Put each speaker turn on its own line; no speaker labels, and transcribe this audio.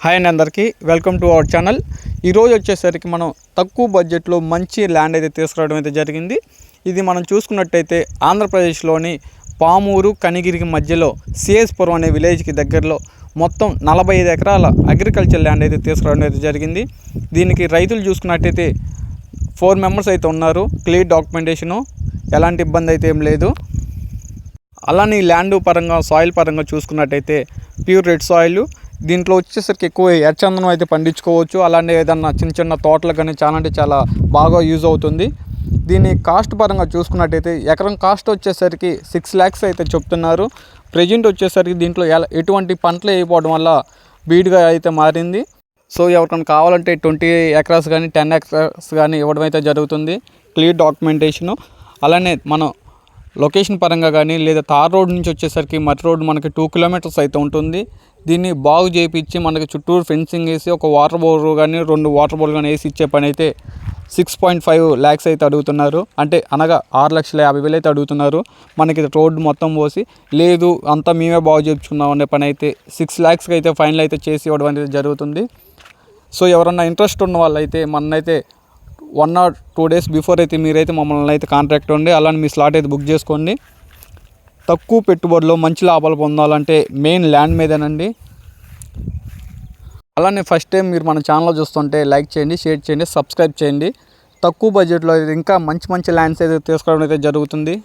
Hi అండి, అందరికీ welcome to our channel. ఈరోజు వచ్చేసరికి మనం తక్కువ బడ్జెట్లో మంచి ల్యాండ్ అయితే తీసుకురావడం అయితే జరిగింది. ఇది మనం చూసుకున్నట్టయితే ఆంధ్రప్రదేశ్లోని పామూరు కనిగిరికి మధ్యలో సిఎస్పురం అనే విలేజ్కి దగ్గరలో మొత్తం 45 ఎకరాల అగ్రికల్చర్ ల్యాండ్ అయితే తీసుకురావడం అయితే జరిగింది. దీనికి రైతులు చూసుకున్నట్టయితే 4 మెంబర్స్ అయితే ఉన్నారు. క్లియర్ డాక్యుమెంటేషను, ఎలాంటి ఇబ్బంది అయితే ఏం లేదు. అలానే ల్యాండ్ పరంగా సాయిల్ పరంగా చూసుకున్నట్టయితే ప్యూర్ రెడ్ సాయిల్. దీంట్లో వచ్చేసరికి ఎక్కువ ఎర్రచందనం అయితే పండించుకోవచ్చు. అలానే ఏదన్నా చిన్న చిన్న తోటలు కానీ చాలా బాగా యూజ్ అవుతుంది. దీని కాస్ట్ పరంగా చూసుకున్నట్టయితే ఎకరం కాస్ట్ వచ్చేసరికి 6 lakhs అయితే చెప్తున్నారు. ప్రజెంట్ వచ్చేసరికి దీంట్లో ఎటువంటి పంటలు వేయకపోవడం వల్ల బీడ్గా అయితే మారింది. సో ఎవరికైనా కావాలంటే 20 acres కానీ 10 acres కానీ ఇవ్వడం అయితే జరుగుతుంది. Clear documentation. అలానే మనం లొకేషన్ పరంగా కానీ లేదా తార్ రోడ్ నుంచి వచ్చేసరికి మట్టి రోడ్ మనకి 2 kilometers అయితే ఉంటుంది. దీన్ని బాగు చేయించి మనకి చుట్టూరు ఫెన్సింగ్ వేసి ఒక వాటర్ బోర్ కానీ 2 వాటర్ బోర్లు కానీ వేసి ఇచ్చే పని అయితే 6.5 lakhs అయితే అడుగుతున్నారు. అంటే అనగా 6,50,000 అయితే అడుగుతున్నారు. మనకి రోడ్డు మొత్తం పోసి లేదు అంతా మేమే బాగు చేయించుకున్నాం అనే పని అయితే 6 lakhsకి అయితే ఫైనల్ అయితే చేసి ఇవ్వడం అనేది జరుగుతుంది. సో ఎవరన్నా ఇంట్రెస్ట్ ఉన్న వాళ్ళైతే మననైతే 1 or 2 days బిఫోర్ అయితే మీరైతే మమ్మల్ని అయితే కాంటాక్ట్ అవ్వండి. అలానే మీ స్లాట్ అయితే బుక్ చేసుకోండి. తక్కువ పెట్టుబడిలో మంచి లాభాలు పొందాలంటే మెయిన్ ల్యాండ్ మీదేనండి. అలానే ఫస్ట్ టైం మీరు మన ఛానల్ చూస్తుంటే లైక్ చేయండి, షేర్ చేయండి, సబ్స్క్రైబ్ చేయండి. తక్కువ బడ్జెట్లో ఇంకా మంచి ల్యాండ్స్ అయితే తీసుకోవడం అయితే జరుగుతుంది.